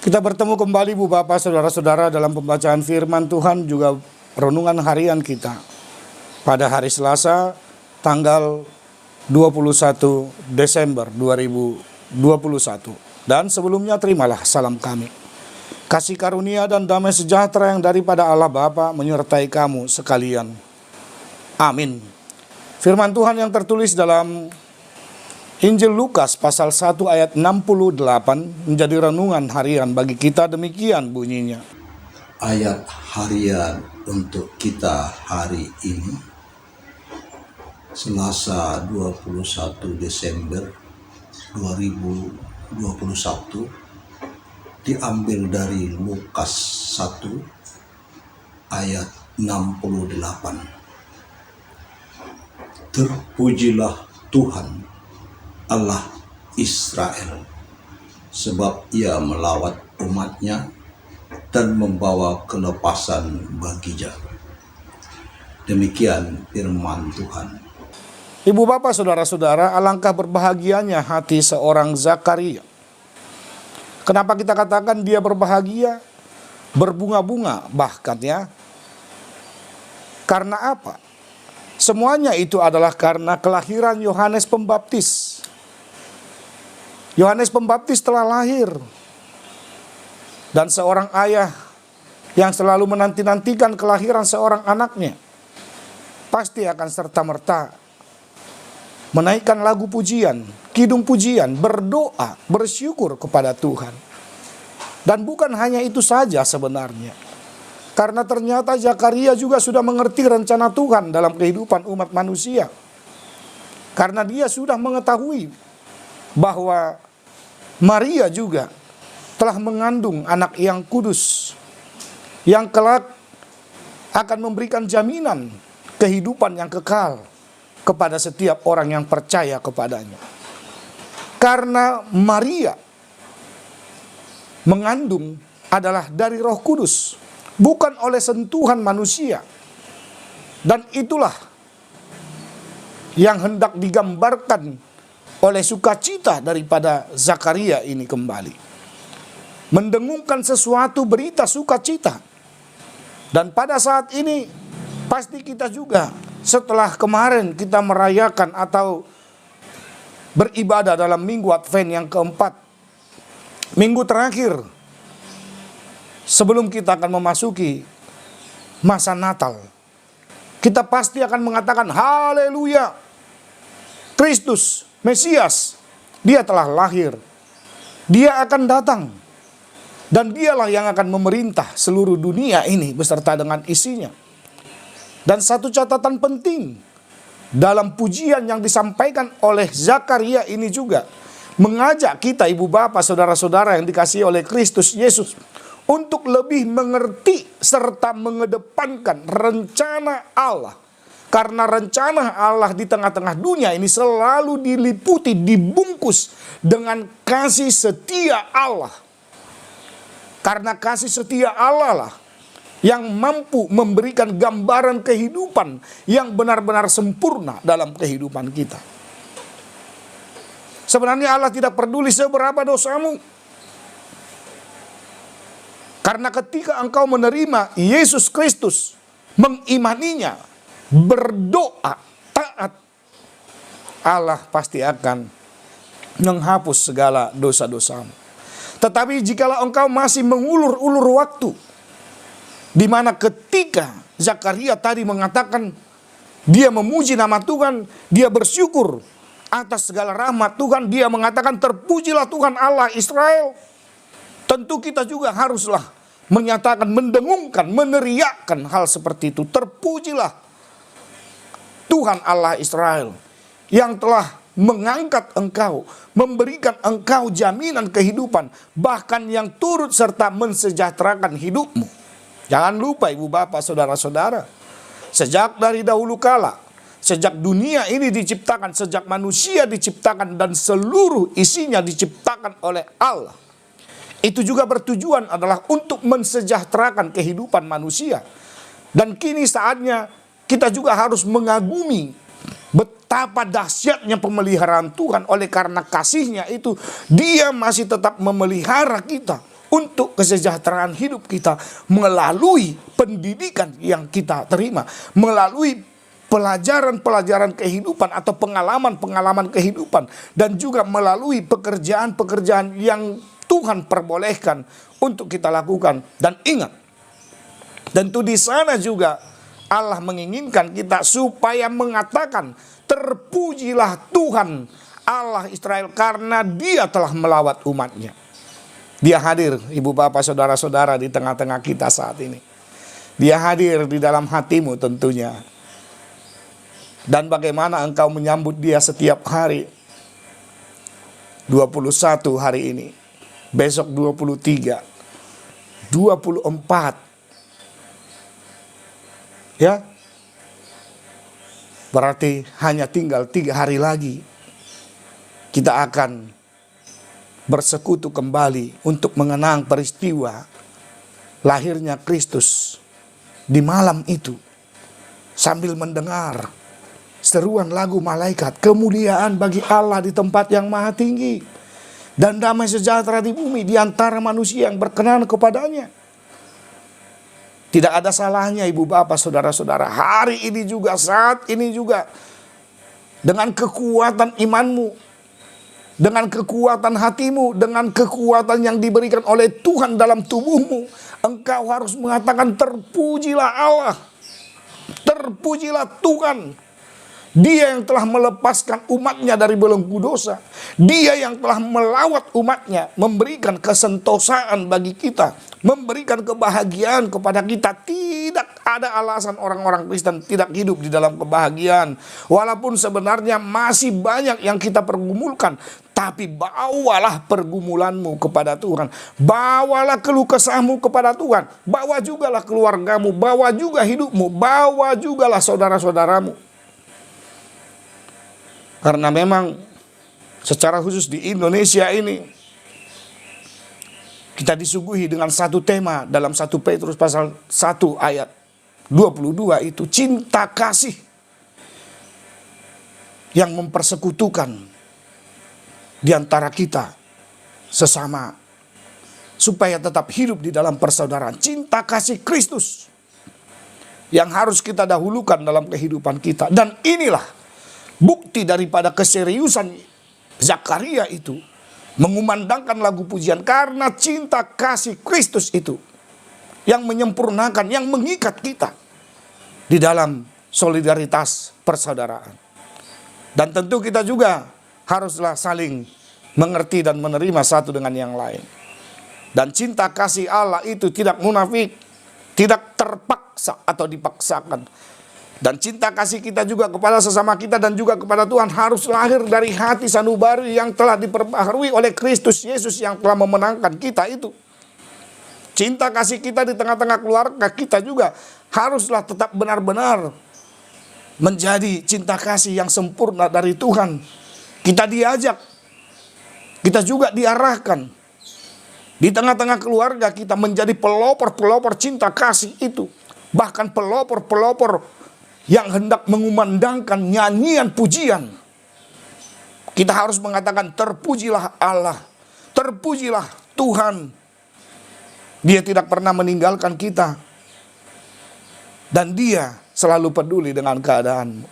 Kita bertemu kembali Bu Bapak, Saudara-saudara dalam pembacaan firman Tuhan juga renungan harian kita pada hari Selasa tanggal 21 Desember 2021. Dan sebelumnya terimalah salam kami. Kasih karunia dan damai sejahtera yang daripada Allah Bapa menyertai kamu sekalian. Amin. Firman Tuhan yang tertulis dalam Injil Lukas pasal 1 ayat 68 menjadi renungan harian bagi kita, demikian bunyinya. Ayat harian untuk kita hari ini, Selasa 21 Desember 2021, diambil dari Lukas 1 ayat 68. Terpujilah Tuhan Allah Israel, sebab ia melawat umatnya dan membawa kelepasan baginya. Demikian firman Tuhan. Ibu bapak saudara-saudara, alangkah berbahagianya hati seorang Zakaria. Kenapa kita katakan dia berbahagia? Berbunga-bunga bahkan ya. Karena apa? Semuanya itu adalah karena kelahiran Yohanes Pembaptis. Yohanes Pembaptis telah lahir, dan seorang ayah yang selalu menanti-nantikan kelahiran seorang anaknya pasti akan serta-merta menaikkan lagu pujian, kidung pujian, berdoa, bersyukur kepada Tuhan. Dan bukan hanya itu saja sebenarnya, karena ternyata Zakaria juga sudah mengerti rencana Tuhan dalam kehidupan umat manusia. Karena dia sudah mengetahui bahwa Maria juga telah mengandung anak yang kudus, yang kelak akan memberikan jaminan kehidupan yang kekal kepada setiap orang yang percaya kepadanya. Karena Maria mengandung adalah dari Roh Kudus, bukan oleh sentuhan manusia. Dan itulah yang hendak digambarkan oleh sukacita daripada Zakaria ini kembali. Mendengungkan sesuatu berita sukacita. Dan pada saat ini pasti kita juga setelah kemarin kita merayakan atau beribadah dalam minggu Advent yang keempat, minggu terakhir sebelum kita akan memasuki masa Natal, kita pasti akan mengatakan haleluya, Kristus Mesias, dia telah lahir, dia akan datang, dan dialah yang akan memerintah seluruh dunia ini beserta dengan isinya. Dan satu catatan penting dalam pujian yang disampaikan oleh Zakaria ini juga mengajak kita ibu bapak saudara-saudara yang dikasihi oleh Kristus Yesus untuk lebih mengerti serta mengedepankan rencana Allah Karena rencana Allah di tengah-tengah dunia ini selalu diliputi, dibungkus dengan kasih setia Allah. Karena kasih setia Allah lah yang mampu memberikan gambaran kehidupan yang benar-benar sempurna dalam kehidupan kita. Sebenarnya Allah tidak peduli seberapa dosamu. Karena ketika engkau menerima Yesus Kristus, mengimaninya, berdoa, taat, Allah pasti akan menghapus segala dosa-dosamu. Tetapi jikalau engkau masih mengulur-ulur waktu, di mana ketika Zakaria tadi mengatakan dia memuji nama Tuhan, dia bersyukur atas segala rahmat Tuhan, dia mengatakan terpujilah Tuhan Allah Israel. Tentu kita juga haruslah menyatakan, mendengungkan, meneriakkan hal seperti itu. Terpujilah Tuhan Allah Israel yang telah mengangkat engkau, memberikan engkau jaminan kehidupan, bahkan yang turut serta mensejahterakan hidupmu. Jangan lupa ibu bapak saudara-saudara, sejak dari dahulu kala, sejak dunia ini diciptakan, sejak manusia diciptakan dan seluruh isinya diciptakan oleh Allah, itu juga bertujuan adalah untuk mensejahterakan kehidupan manusia. Dan kini saatnya kita juga harus mengagumi betapa dahsyatnya pemeliharaan Tuhan. Oleh karena kasih-Nya itu, Dia masih tetap memelihara kita untuk kesejahteraan hidup kita melalui pendidikan yang kita terima, melalui pelajaran-pelajaran kehidupan atau pengalaman-pengalaman kehidupan, dan juga melalui pekerjaan-pekerjaan yang Tuhan perbolehkan untuk kita lakukan. Dan ingat, tentu di sana juga Allah menginginkan kita supaya mengatakan, terpujilah Tuhan Allah Israel karena Dia telah melawat umatnya. Dia hadir, ibu bapak saudara-saudara, di tengah-tengah kita saat ini. Dia hadir di dalam hatimu tentunya. Dan bagaimana engkau menyambut Dia setiap hari. 21 hari ini, besok 23, 24. Ya, berarti hanya tinggal 3 hari lagi kita akan bersekutu kembali untuk mengenang peristiwa lahirnya Kristus di malam itu, sambil mendengar seruan lagu malaikat, kemuliaan bagi Allah di tempat yang maha tinggi, dan damai sejahtera di bumi di antara manusia yang berkenan kepadanya. Tidak ada salahnya ibu bapak saudara-saudara, hari ini juga, saat ini juga, dengan kekuatan imanmu, dengan kekuatan hatimu, dengan kekuatan yang diberikan oleh Tuhan dalam tubuhmu, engkau harus mengatakan, terpujilah Allah, terpujilah Tuhan. Dia yang telah melepaskan umatnya dari belenggu dosa. Dia yang telah melawat umatnya, memberikan kesentosaan bagi kita, memberikan kebahagiaan kepada kita. Tidak ada alasan orang-orang Kristen tidak hidup di dalam kebahagiaan. Walaupun sebenarnya masih banyak yang kita pergumulkan, tapi bawalah pergumulanmu kepada Tuhan. Bawalah keluh kesahmu kepada Tuhan. Bawa jugalah keluargamu, bawa juga hidupmu, bawa jugalah saudara-saudaramu. Karena memang secara khusus di Indonesia ini kita disuguhi dengan satu tema dalam 1 Petrus pasal 1 ayat 22 itu, cinta kasih yang mempersekutukan di antara kita sesama supaya tetap hidup di dalam persaudaraan. Cinta kasih Kristus yang harus kita dahulukan dalam kehidupan kita. Dan inilah bukti daripada keseriusan Zakaria itu mengumandangkan lagu pujian, karena cinta kasih Kristus itu yang menyempurnakan, yang mengikat kita di dalam solidaritas persaudaraan. Dan tentu kita juga haruslah saling mengerti dan menerima satu dengan yang lain. Dan cinta kasih Allah itu tidak munafik, tidak terpaksa atau dipaksakan. Dan cinta kasih kita juga kepada sesama kita dan juga kepada Tuhan harus lahir dari hati sanubari yang telah diperbaharui oleh Kristus Yesus yang telah memenangkan kita itu. Cinta kasih kita di tengah-tengah keluarga kita juga haruslah tetap benar-benar menjadi cinta kasih yang sempurna dari Tuhan. Kita diajak, kita juga diarahkan. Di tengah-tengah keluarga kita menjadi pelopor-pelopor cinta kasih itu. Bahkan pelopor-pelopor yang hendak mengumandangkan nyanyian pujian. Kita harus mengatakan terpujilah Allah, terpujilah Tuhan. Dia tidak pernah meninggalkan kita. Dan dia selalu peduli dengan keadaanmu.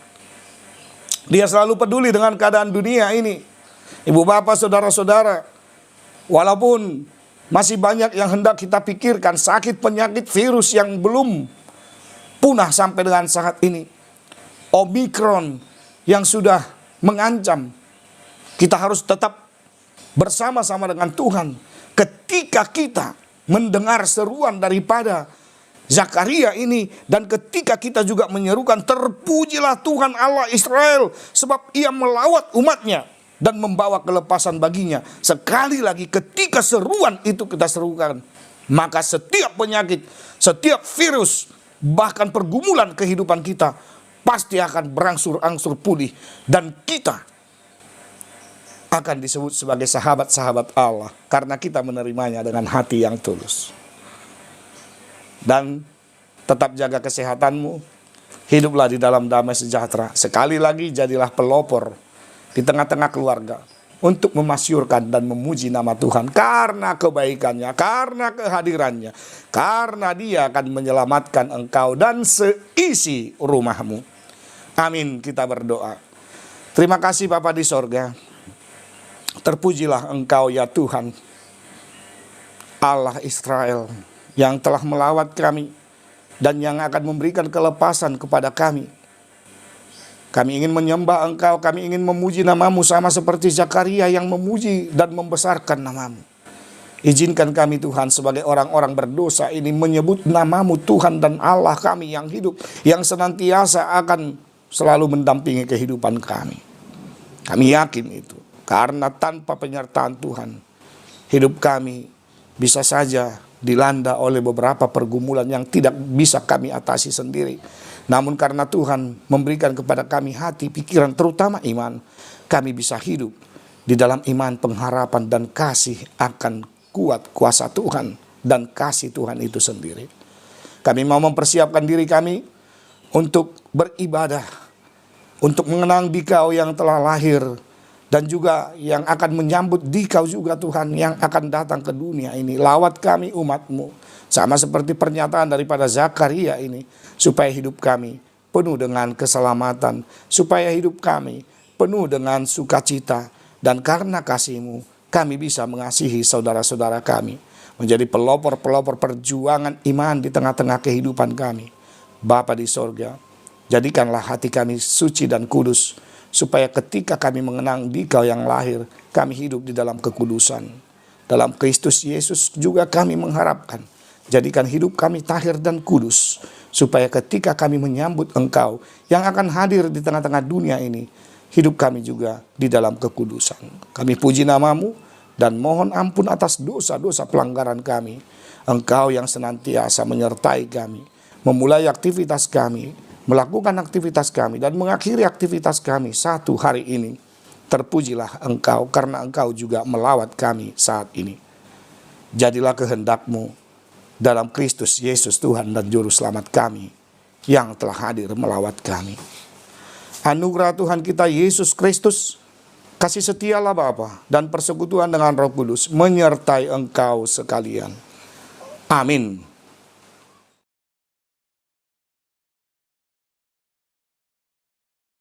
Dia selalu peduli dengan keadaan dunia ini. Ibu bapak saudara-saudara, walaupun masih banyak yang hendak kita pikirkan, sakit penyakit virus yang belum punah sampai dengan saat ini, Omikron yang sudah mengancam, kita harus tetap bersama-sama dengan Tuhan. Ketika kita mendengar seruan daripada Zakaria ini, dan ketika kita juga menyerukan terpujilah Tuhan Allah Israel, sebab ia melawat umatnya dan membawa kelepasan baginya. Sekali lagi ketika seruan itu kita serukan, maka setiap penyakit, setiap virus, bahkan pergumulan kehidupan kita pasti akan berangsur-angsur pulih. Dan kita akan disebut sebagai sahabat-sahabat Allah karena kita menerimanya dengan hati yang tulus. Dan tetap jaga kesehatanmu, hiduplah di dalam damai sejahtera. Sekali lagi jadilah pelopor di tengah-tengah keluarga untuk memasyurkan dan memuji nama Tuhan karena kebaikannya, karena kehadirannya, karena dia akan menyelamatkan engkau dan seisi rumahmu. Amin, kita berdoa. Terima kasih Bapa di sorga. Terpujilah engkau ya Tuhan, Allah Israel, yang telah melawat kami dan yang akan memberikan kelepasan kepada kami. Kami ingin menyembah engkau, kami ingin memuji namamu sama seperti Zakaria yang memuji dan membesarkan namamu. Izinkan kami Tuhan sebagai orang-orang berdosa ini menyebut namamu Tuhan dan Allah kami yang hidup, yang senantiasa akan selalu mendampingi kehidupan kami. Kami yakin itu, karena tanpa penyertaan Tuhan, hidup kami bisa saja dilanda oleh beberapa pergumulan yang tidak bisa kami atasi sendiri. Namun karena Tuhan memberikan kepada kami hati, pikiran, terutama iman, kami bisa hidup di dalam iman, pengharapan, dan kasih akan kuat kuasa Tuhan dan kasih Tuhan itu sendiri. Kami mau mempersiapkan diri kami untuk beribadah, untuk mengenang Dikau yang telah lahir, dan juga yang akan menyambut Dikau juga Tuhan yang akan datang ke dunia ini. Lawat kami umat-Mu, sama seperti pernyataan daripada Zakaria ini, supaya hidup kami penuh dengan keselamatan, supaya hidup kami penuh dengan sukacita, dan karena kasih-Mu kami bisa mengasihi saudara-saudara kami, menjadi pelopor-pelopor perjuangan iman di tengah-tengah kehidupan kami. Bapa di sorga, jadikanlah hati kami suci dan kudus, supaya ketika kami mengenang Dikau yang lahir, kami hidup di dalam kekudusan. Dalam Kristus Yesus juga kami mengharapkan, jadikan hidup kami tahir dan kudus, supaya ketika kami menyambut Engkau yang akan hadir di tengah-tengah dunia ini, hidup kami juga di dalam kekudusan. Kami puji namamu dan mohon ampun atas dosa-dosa pelanggaran kami. Engkau yang senantiasa menyertai kami, memulai aktivitas kami, melakukan aktivitas kami, dan mengakhiri aktivitas kami satu hari ini. Terpujilah Engkau karena Engkau juga melawat kami saat ini. Jadilah kehendak-Mu dalam Kristus Yesus Tuhan dan Juru Selamat kami yang telah hadir melawat kami. Anugerah Tuhan kita Yesus Kristus, kasih setialah Bapa, dan persekutuan dengan Roh Kudus menyertai engkau sekalian. Amin.